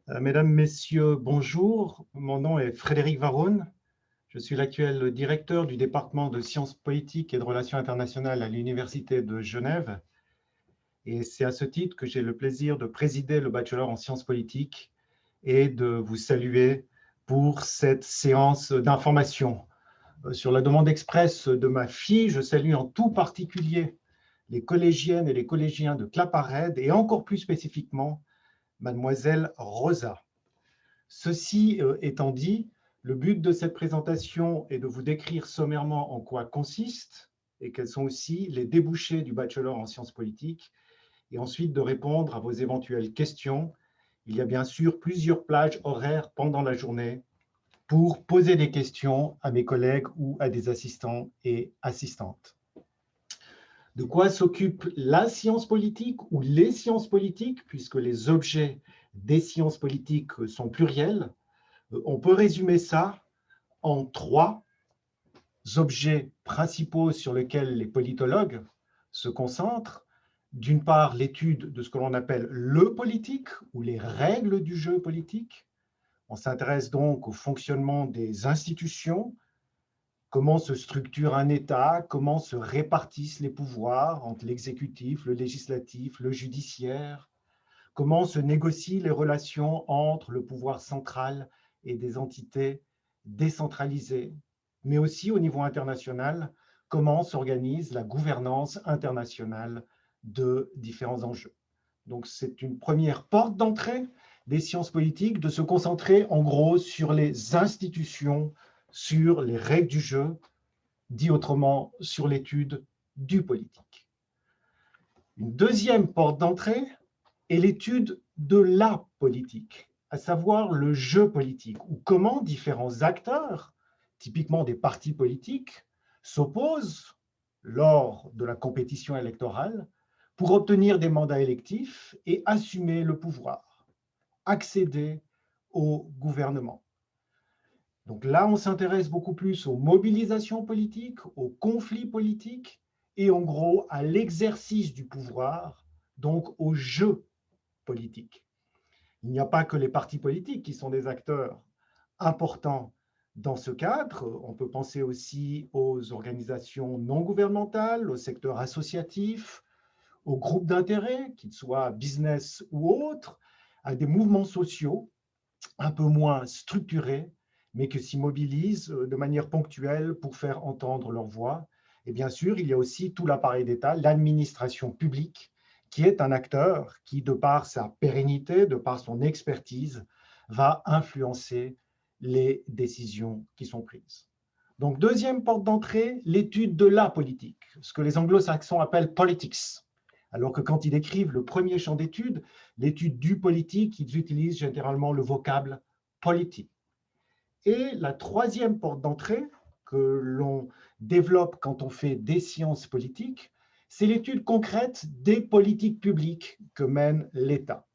Mesdames, Messieurs, bonjour. Mon nom est Frédéric Varone. Je suis l'actuel directeur du département de sciences politiques et de relations internationales à l'Université de Genève. Et c'est à ce titre que j'ai le plaisir de présider le bachelor en sciences politiques et de vous saluer pour cette séance d'information. Sur la demande expresse de ma fille, je salue en tout particulier les collégiennes et les collégiens de Claparède et encore plus spécifiquement Mademoiselle Rosa. Ceci étant dit, le but de cette présentation est de vous décrire sommairement en quoi consiste et quels sont aussi les débouchés du bachelor en sciences politiques, et ensuite de répondre à vos éventuelles questions. Il y a bien sûr plusieurs plages horaires pendant la journée pour poser des questions à mes collègues ou à des assistants et assistantes. De quoi s'occupe la science politique ou les sciences politiques, puisque les objets des sciences politiques sont pluriels? On peut résumer ça en trois objets principaux sur lesquels les politologues se concentrent. D'une part, l'étude de ce que l'on appelle le politique ou les règles du jeu politique. On s'intéresse donc au fonctionnement des institutions, comment se structure un État, comment se répartissent les pouvoirs entre l'exécutif, le législatif, le judiciaire, comment se négocient les relations entre le pouvoir central et des entités décentralisées, mais aussi au niveau international, comment s'organise la gouvernance internationale de différents enjeux. Donc c'est une première porte d'entrée des sciences politiques de se concentrer en gros sur les institutions, sur les règles du jeu, dit autrement sur l'étude du politique. Une deuxième porte d'entrée est l'étude de la politique, à savoir le jeu politique, ou comment différents acteurs, typiquement des partis politiques, s'opposent lors de la compétition électorale pour obtenir des mandats électifs et assumer le pouvoir, accéder au gouvernement. Donc là, on s'intéresse beaucoup plus aux mobilisations politiques, aux conflits politiques et en gros à l'exercice du pouvoir, donc au jeu politique. Il n'y a pas que les partis politiques qui sont des acteurs importants dans ce cadre. On peut penser aussi aux organisations non gouvernementales, au secteur associatif, aux groupes d'intérêt, qu'ils soient business ou autres, à des mouvements sociaux un peu moins structurés, mais qui s'y mobilisent de manière ponctuelle pour faire entendre leur voix. Et bien sûr, il y a aussi tout l'appareil d'État, l'administration publique, qui est un acteur qui, de par sa pérennité, de par son expertise, va influencer les décisions qui sont prises. Donc, deuxième porte d'entrée, l'étude de la politique, ce que les anglo-saxons appellent politics. Alors que quand ils décrivent le premier champ d'étude, l'étude du politique, ils utilisent généralement le vocable politique. Et la troisième porte d'entrée que l'on développe quand on fait des sciences politiques, c'est l'étude concrète des politiques publiques que mène l'État.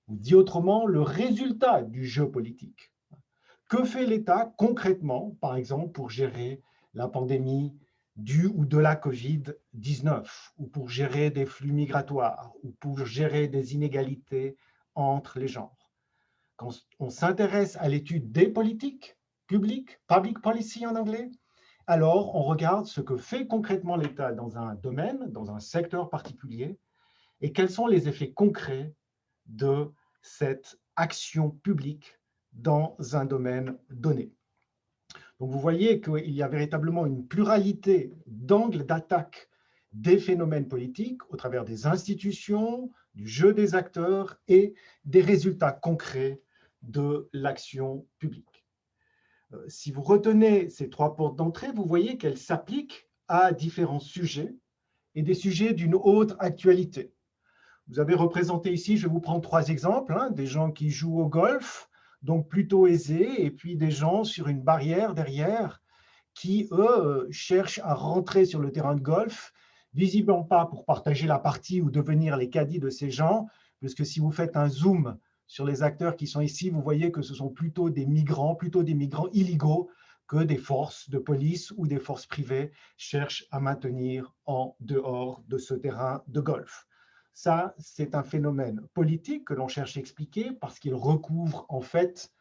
Ou dit autrement, le résultat du jeu politique. Que fait l'État concrètement, par exemple, pour gérer la pandémie du ou de la Covid-19, ou pour gérer des flux migratoires, ou pour gérer des inégalités entre les genres? Quand on s'intéresse à l'étude des politiques publiques, public policy en anglais, alors on regarde ce que fait concrètement l'État dans un domaine, dans un secteur particulier, et quels sont les effets concrets de cette action publique dans un domaine donné. Donc vous voyez qu'il y a véritablement une pluralité d'angles d'attaque des phénomènes politiques au travers des institutions, du jeu des acteurs et des résultats concrets de l'action publique. Si vous retenez ces trois portes d'entrée, vous voyez qu'elles s'appliquent à différents sujets et des sujets d'une haute actualité. Vous avez représenté ici, je vais vous prendre trois exemples, des gens qui jouent au golf, donc plutôt aisés, et puis des gens sur une barrière derrière qui, eux, cherchent à rentrer sur le terrain de golf, visiblement pas pour partager la partie ou devenir les caddies de ces gens, puisque si vous faites un zoom sur les acteurs qui sont ici, vous voyez que ce sont plutôt des migrants illégaux que des forces de police ou des forces privées cherchent à maintenir en dehors de ce terrain de golf. Ça, c'est un phénomène politique que l'on cherche à expliquer parce qu'il recouvre en fait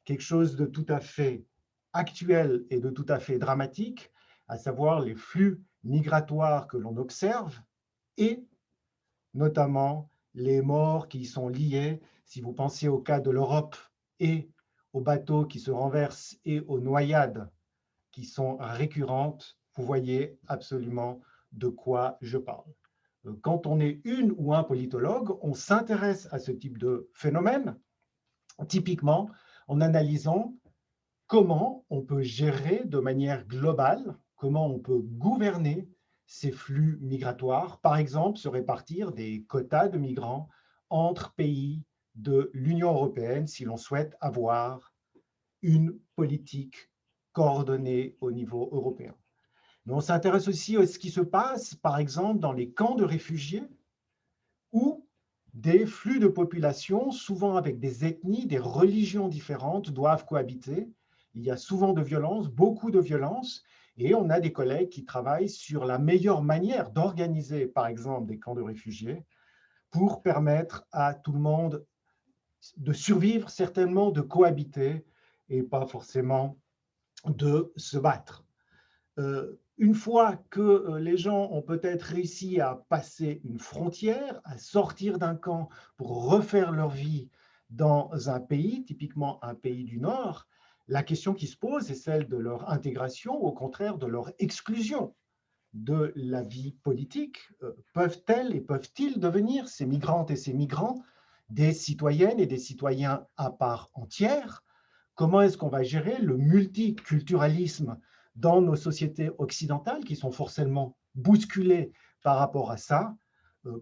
quelque chose de tout à fait actuel et de tout à fait dramatique, à savoir les flux migratoires que l'on observe et notamment les morts qui y sont liés. Si vous pensez au cas de l'Europe et aux bateaux qui se renversent et aux noyades qui sont récurrentes, vous voyez absolument de quoi je parle. Quand on est une ou un politologue, on s'intéresse à ce type de phénomène, typiquement en analysant comment on peut gérer de manière globale, comment on peut gouverner ces flux migratoires, par exemple se répartir des quotas de migrants entre pays de l'Union européenne si l'on souhaite avoir une politique coordonnée au niveau européen. Mais on s'intéresse aussi à ce qui se passe, par exemple, dans les camps de réfugiés où des flux de population, souvent avec des ethnies, des religions différentes, doivent cohabiter. Il y a souvent de violence, beaucoup de violence, et on a des collègues qui travaillent sur la meilleure manière d'organiser, par exemple, des camps de réfugiés pour permettre à tout le monde de survivre, certainement de cohabiter, et pas forcément de se battre. Une fois que les gens ont peut-être réussi à passer une frontière, à sortir d'un camp pour refaire leur vie dans un pays, typiquement un pays du Nord, la question qui se pose est celle de leur intégration ou au contraire de leur exclusion de la vie politique. Peuvent-elles et peuvent-ils devenir, ces migrantes et ces migrants, des citoyennes et des citoyens à part entière? Comment est-ce qu'on va gérer le multiculturalisme dans nos sociétés occidentales qui sont forcément bousculées par rapport à ça?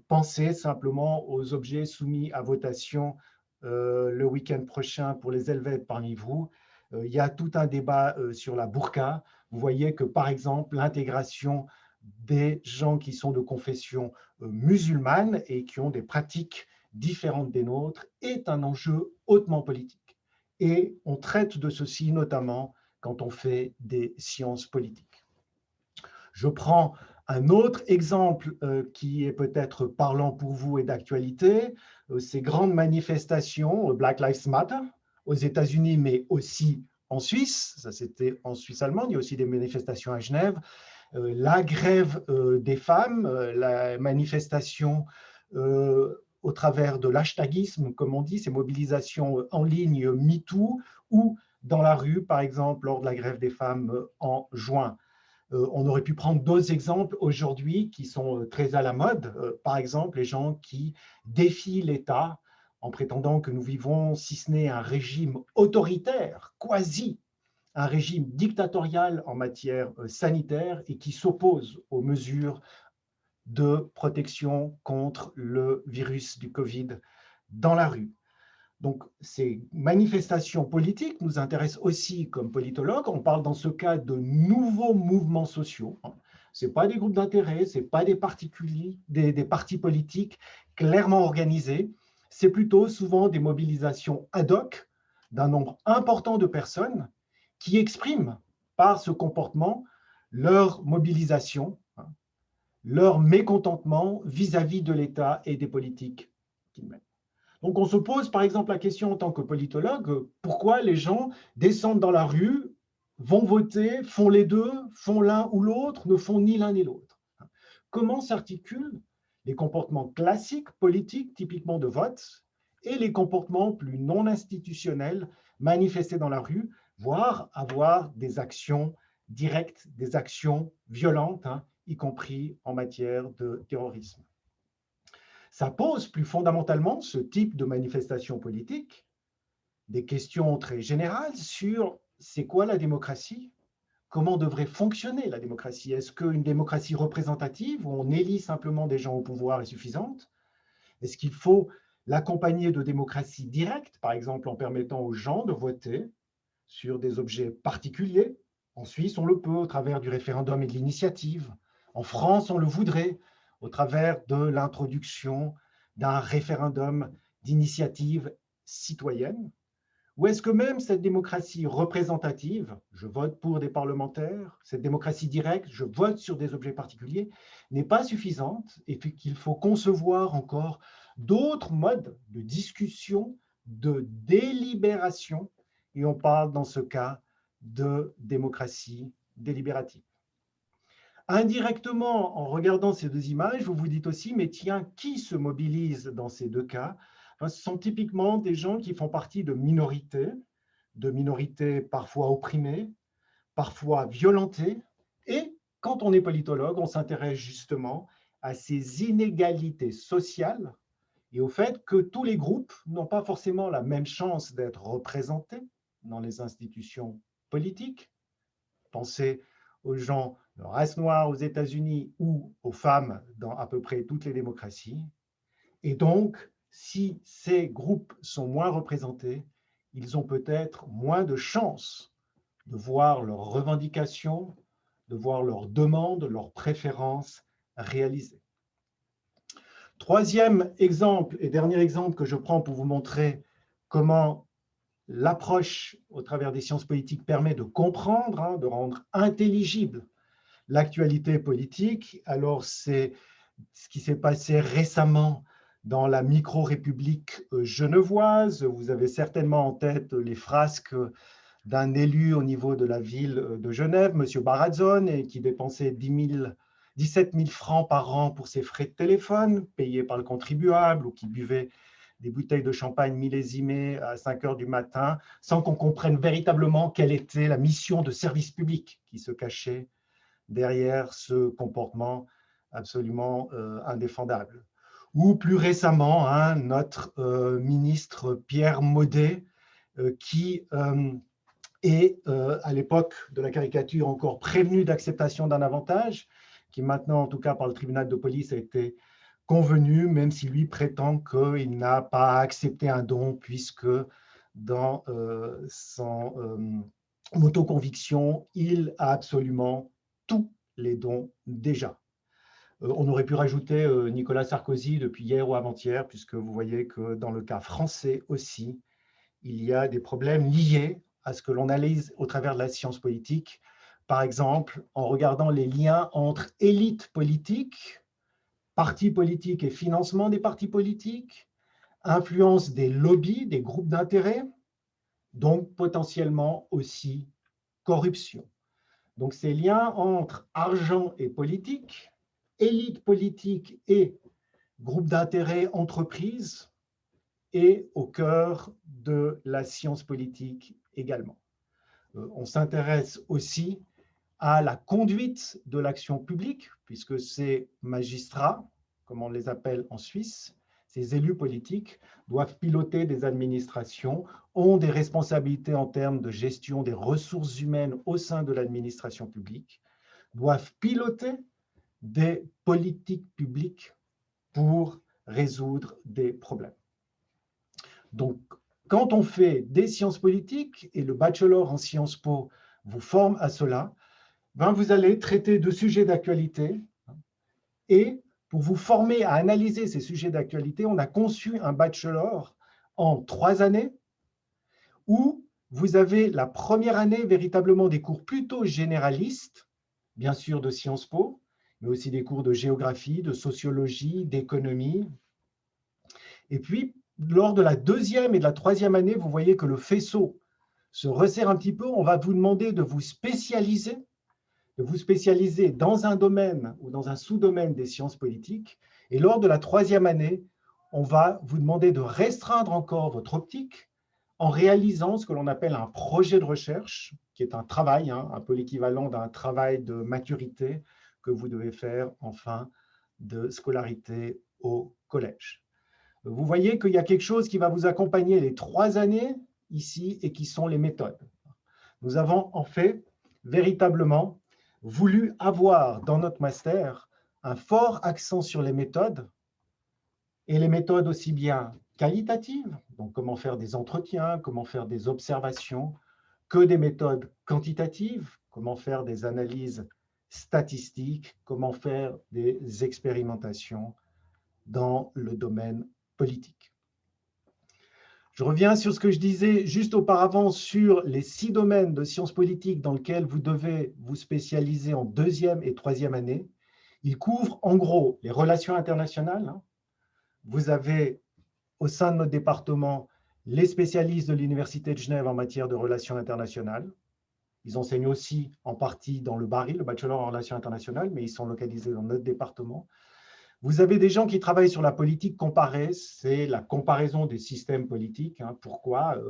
Pensez simplement aux objets soumis à votation le week-end prochain pour les Helvètes parmi vous. Il y a tout un débat sur la burqa. Vous voyez que, par exemple, l'intégration des gens qui sont de confession musulmane et qui ont des pratiques différentes des nôtres est un enjeu hautement politique. Et on traite de ceci notamment quand on fait des sciences politiques. Je prends un autre exemple qui est peut-être parlant pour vous et d'actualité, ces grandes manifestations Black Lives Matter aux États-Unis, mais aussi en Suisse. Ça, c'était en Suisse allemande. Il y a aussi des manifestations à Genève. La grève des femmes, la manifestation au travers de l'hashtagisme, comme on dit, ces mobilisations en ligne MeToo, ou dans la rue, par exemple, lors de la grève des femmes en juin. On aurait pu prendre d'autres exemples aujourd'hui qui sont très à la mode. Par exemple, les gens qui défient l'État en prétendant que nous vivons, si ce n'est un régime autoritaire, quasi, un régime dictatorial en matière sanitaire et qui s'oppose aux mesures de protection contre le virus du Covid dans la rue. Donc, ces manifestations politiques nous intéressent aussi comme politologues. On parle dans ce cas de nouveaux mouvements sociaux. Ce n'est pas des groupes d'intérêt, ce n'est pas des particuliers, des partis politiques clairement organisés. C'est plutôt souvent des mobilisations ad hoc d'un nombre important de personnes qui expriment par ce comportement leur mobilisation, leur mécontentement vis-à-vis de l'État et des politiques qu'ils mènent. Donc, on se pose par exemple la question en tant que politologue, pourquoi les gens descendent dans la rue, vont voter, font les deux, font l'un ou l'autre, ne font ni l'un ni l'autre? Comment s'articulent les comportements classiques politiques, typiquement de vote, et les comportements plus non institutionnels manifestés dans la rue, voire avoir des actions directes, des actions violentes, y compris en matière de terrorisme? Ça pose plus fondamentalement ce type de manifestation politique des questions très générales sur c'est quoi la démocratie? Comment devrait fonctionner la démocratie? Est-ce qu'une démocratie représentative où on élit simplement des gens au pouvoir est suffisante? Est-ce qu'il faut l'accompagner de démocratie directe, par exemple en permettant aux gens de voter sur des objets particuliers? En Suisse, on le peut au travers du référendum et de l'initiative. En France, on le voudrait au travers de l'introduction d'un référendum d'initiative citoyenne. Ou est-ce que même cette démocratie représentative, je vote pour des parlementaires, cette démocratie directe, je vote sur des objets particuliers, n'est pas suffisante et qu'il faut concevoir encore d'autres modes de discussion, de délibération, et on parle dans ce cas de démocratie délibérative. Indirectement, en regardant ces deux images, vous vous dites aussi, mais tiens, qui se mobilise dans ces deux cas? Ce sont typiquement des gens qui font partie de minorités parfois opprimées, parfois violentées, et quand on est politologue, on s'intéresse justement à ces inégalités sociales et au fait que tous les groupes n'ont pas forcément la même chance d'être représentés dans les institutions politiques. Pensez aux gens de race noire aux États-Unis ou aux femmes dans à peu près toutes les démocraties. Et donc, si ces groupes sont moins représentés, ils ont peut-être moins de chances de voir leurs revendications, de voir leurs demandes, leurs préférences réalisées. Troisième exemple et dernier exemple que je prends pour vous montrer comment l'approche au travers des sciences politiques permet de comprendre, de rendre intelligible l'actualité politique. Alors, c'est ce qui s'est passé récemment dans la micro-république genevoise. Vous avez certainement en tête les frasques d'un élu au niveau de la ville de Genève, M. Barazzone, et qui dépensait 17 000 francs par an pour ses frais de téléphone, payés par le contribuable, ou qui buvait des bouteilles de champagne millésimées à 5 heures du matin, sans qu'on comprenne véritablement quelle était la mission de service public qui se cachait derrière ce comportement absolument indéfendable. Ou plus récemment, notre ministre Pierre Maudet, qui est à l'époque de la caricature encore prévenu d'acceptation d'un avantage, qui maintenant, en tout cas par le tribunal de police, a été convenu, même si lui prétend qu'il n'a pas accepté un don, puisque dans son autoconviction, il a absolument tous les dons déjà. On aurait pu rajouter Nicolas Sarkozy depuis hier ou avant-hier, puisque vous voyez que dans le cas français aussi, il y a des problèmes liés à ce que l'on analyse au travers de la science politique. Par exemple, en regardant les liens entre élites politiques, partis politiques et financement des partis politiques, influence des lobbies, des groupes d'intérêt, donc potentiellement aussi corruption. Donc ces liens entre argent et politique, élite politique et groupe d'intérêt, entreprise, est au cœur de la science politique également. On s'intéresse aussi à la conduite de l'action publique, puisque ces magistrats, comme on les appelle en Suisse, ces élus politiques doivent piloter des administrations, ont des responsabilités en termes de gestion des ressources humaines au sein de l'administration publique, doivent piloter des politiques publiques pour résoudre des problèmes. Donc, quand on fait des sciences politiques, et le bachelor en Sciences Po vous forme à cela, vous allez traiter de sujets d'actualité, et pour vous former à analyser ces sujets d'actualité, on a conçu un bachelor en 3 années où vous avez la première année véritablement des cours plutôt généralistes, bien sûr de Sciences Po, mais aussi des cours de géographie, de sociologie, d'économie. Et puis, lors de la 2e et de la 3e année, vous voyez que le faisceau se resserre un petit peu. On va vous demander de vous spécialiser dans un domaine ou dans un sous-domaine des sciences politiques. Et lors de la 3e année, on va vous demander de restreindre encore votre optique en réalisant ce que l'on appelle un projet de recherche, qui est un travail, un peu l'équivalent d'un travail de maturité que vous devez faire en fin de scolarité au collège. Vous voyez qu'il y a quelque chose qui va vous accompagner les 3 années ici et qui sont les méthodes. Nous avons en fait véritablement voulu avoir dans notre master un fort accent sur les méthodes, et les méthodes aussi bien qualitatives, donc comment faire des entretiens, comment faire des observations, que des méthodes quantitatives, comment faire des analyses statistiques, comment faire des expérimentations dans le domaine politique. Je reviens sur ce que je disais juste auparavant sur les 6 domaines de sciences politiques dans lesquels vous devez vous spécialiser en deuxième et troisième année. Ils couvrent en gros les relations internationales. Vous avez au sein de notre département les spécialistes de l'Université de Genève en matière de relations internationales. Ils enseignent aussi en partie dans le BARI, le Bachelor en relations internationales, mais ils sont localisés dans notre département. Vous avez des gens qui travaillent sur la politique comparée, c'est la comparaison des systèmes politiques. Pourquoi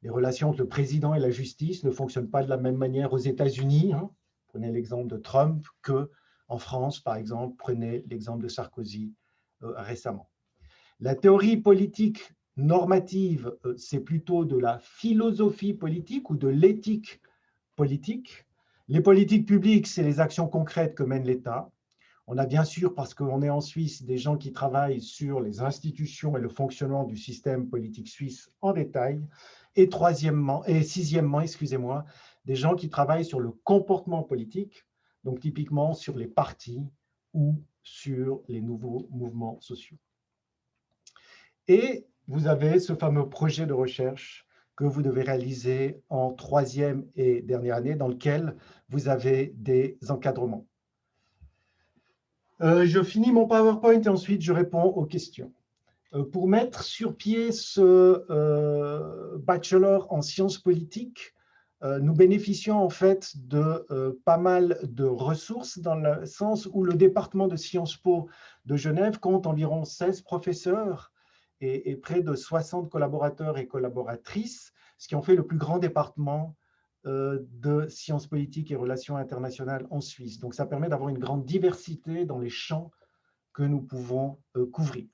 les relations entre le président et la justice ne fonctionnent pas de la même manière aux États-Unis. Prenez l'exemple de Trump qu'en France, par exemple, prenez l'exemple de Sarkozy récemment. La théorie politique normative, c'est plutôt de la philosophie politique ou de l'éthique politique. Les politiques publiques, c'est les actions concrètes que mène l'État. On a bien sûr, parce qu'on est en Suisse, des gens qui travaillent sur les institutions et le fonctionnement du système politique suisse en détail. Et sixièmement, des gens qui travaillent sur le comportement politique, donc typiquement sur les partis ou sur les nouveaux mouvements sociaux. Et vous avez ce fameux projet de recherche que vous devez réaliser en troisième et dernière année, dans lequel vous avez des encadrements. Je finis mon PowerPoint et ensuite je réponds aux questions. Pour mettre sur pied ce bachelor en sciences politiques, nous bénéficions en fait de pas mal de ressources dans le sens où le département de Sciences Po de Genève compte environ 16 professeurs et près de 60 collaborateurs et collaboratrices, ce qui en fait le plus grand département de sciences politiques et relations internationales en Suisse. Donc, ça permet d'avoir une grande diversité dans les champs que nous pouvons couvrir.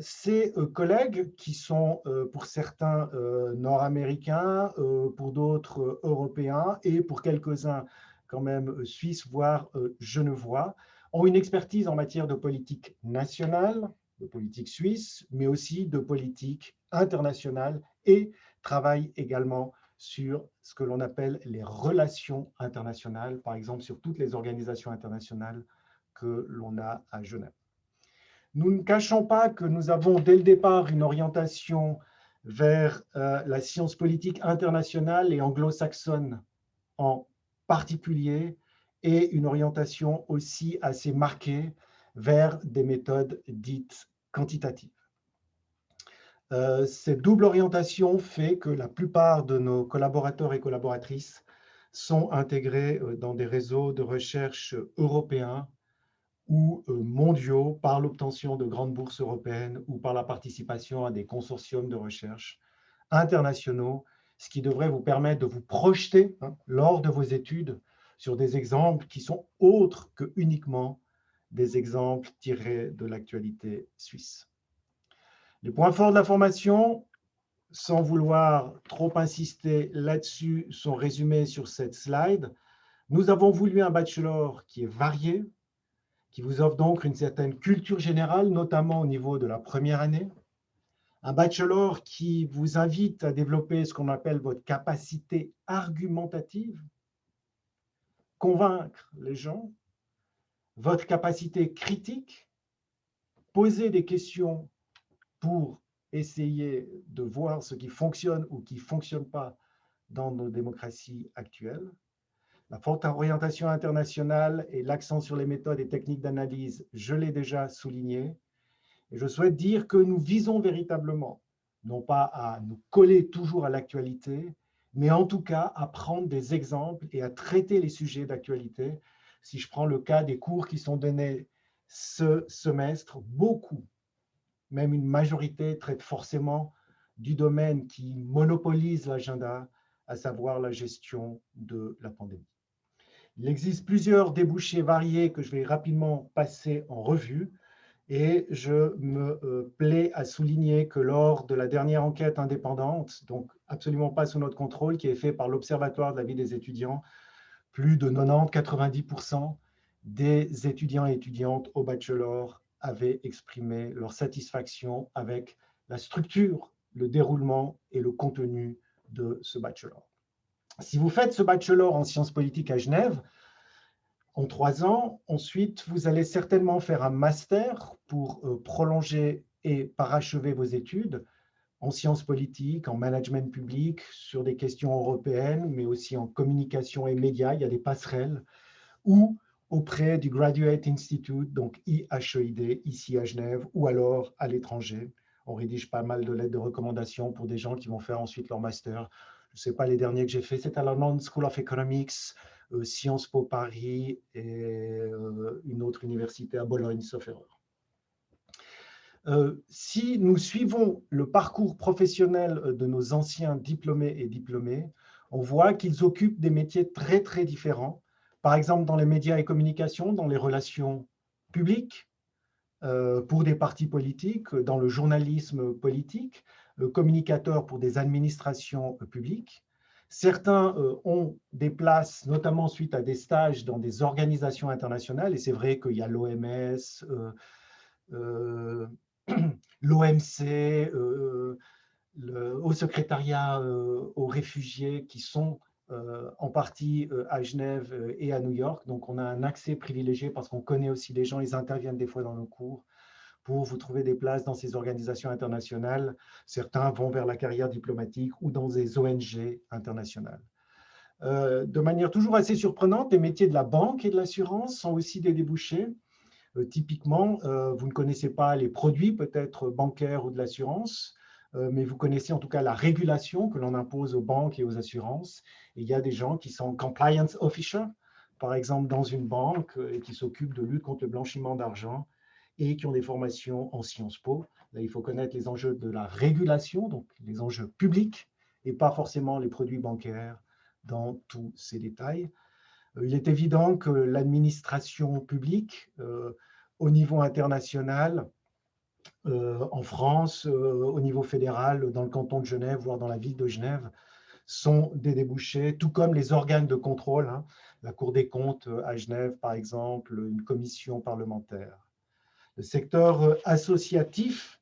Ces collègues qui sont pour certains nord-américains, pour d'autres européens et pour quelques-uns quand même suisses, voire genevois, ont une expertise en matière de politique nationale, de politique suisse, mais aussi de politique internationale et travaillent également sur ce que l'on appelle les relations internationales, par exemple sur toutes les organisations internationales que l'on a à Genève. Nous ne cachons pas que nous avons dès le départ une orientation vers la science politique internationale et anglo-saxonne en particulier, et une orientation aussi assez marquée vers des méthodes dites quantitatives. Cette double orientation fait que la plupart de nos collaborateurs et collaboratrices sont intégrés dans des réseaux de recherche européens ou mondiaux par l'obtention de grandes bourses européennes ou par la participation à des consortiums de recherche internationaux, ce qui devrait vous permettre de vous projeter lors de vos études sur des exemples qui sont autres que uniquement des exemples tirés de l'actualité suisse. Les points forts de la formation, sans vouloir trop insister là-dessus, sont résumés sur cette slide. Nous avons voulu un bachelor qui est varié, qui vous offre donc une certaine culture générale, notamment au niveau de la première année. Un bachelor qui vous invite à développer ce qu'on appelle votre capacité argumentative, convaincre les gens, votre capacité critique, poser des questions pour essayer de voir ce qui fonctionne ou qui ne fonctionne pas dans nos démocraties actuelles. La forte orientation internationale et l'accent sur les méthodes et techniques d'analyse, je l'ai déjà souligné. Et je souhaite dire que nous visons véritablement, non pas à nous coller toujours à l'actualité, mais en tout cas à prendre des exemples et à traiter les sujets d'actualité. Si je prends le cas des cours qui sont donnés ce semestre, beaucoup, même une majorité, traite forcément du domaine qui monopolise l'agenda, à savoir la gestion de la pandémie. Il existe plusieurs débouchés variés que je vais rapidement passer en revue. Et je me plais à souligner que lors de la dernière enquête indépendante, donc absolument pas sous notre contrôle, qui est faite par l'Observatoire de la vie des étudiants, plus de 90-90% des étudiants et étudiantes au bachelor avaient exprimé leur satisfaction avec la structure, le déroulement et le contenu de ce bachelor. Si vous faites ce bachelor en sciences politiques à Genève, en 3 ans, ensuite, vous allez certainement faire un master pour prolonger et parachever vos études, en sciences politiques, en management public, sur des questions européennes, mais aussi en communication et médias, il y a des passerelles, ou auprès du Graduate Institute, donc IHEID, ici à Genève, ou alors à l'étranger. On rédige pas mal de lettres de recommandation pour des gens qui vont faire ensuite leur master. Je ne sais pas, les derniers que j'ai faits, c'est à la London School of Economics, Sciences Po Paris et une autre université à Bologne, sauf erreur. Si nous suivons le parcours professionnel de nos anciens diplômés et diplômées, on voit qu'ils occupent des métiers très, très différents. Par exemple, dans les médias et communications, dans les relations publiques, pour des partis politiques, dans le journalisme politique, communicateurs pour des administrations publiques. Certains ont des places, notamment suite à des stages dans des organisations internationales, et c'est vrai qu'il y a l'OMS, l'OMC, le Haut secrétariat aux réfugiés qui sont en partie à Genève et à New York. Donc, on a un accès privilégié parce qu'on connaît aussi les gens, ils interviennent des fois dans nos cours pour vous trouver des places dans ces organisations internationales. Certains vont vers la carrière diplomatique ou dans des ONG internationales. De manière toujours assez surprenante, les métiers de la banque et de l'assurance sont aussi des débouchés. Typiquement, vous ne connaissez pas les produits peut-être bancaires ou de l'assurance, mais vous connaissez en tout cas la régulation que l'on impose aux banques et aux assurances. Et il y a des gens qui sont compliance officers, par exemple dans une banque, et qui s'occupent de lutte contre le blanchiment d'argent et qui ont des formations en Sciences Po. Là, il faut connaître les enjeux de la régulation, donc les enjeux publics, et pas forcément les produits bancaires dans tous ces détails. Il est évident que l'administration publique, au niveau international, en France, au niveau fédéral, dans le canton de Genève, voire dans la ville de Genève, sont des débouchés, tout comme les organes de contrôle, hein, la Cour des comptes à Genève, par exemple, une commission parlementaire. Le secteur associatif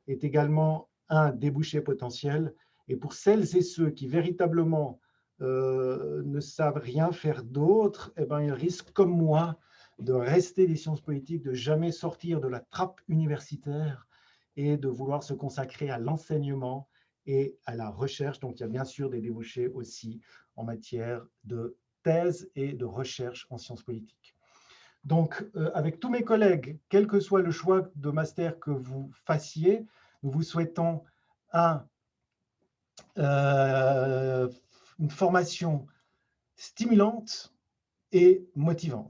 est également un débouché potentiel, et pour celles et ceux qui véritablement ne savent rien faire d'autre, eh ben, ils risquent, comme moi, de rester des sciences politiques, de jamais sortir de la trappe universitaire et de vouloir se consacrer à l'enseignement et à la recherche. Donc, il y a bien sûr des débouchés aussi en matière de thèse et de recherche en sciences politiques. Donc, avec tous mes collègues, quel que soit le choix de master que vous fassiez, nous vous souhaitons une formation stimulante et motivante.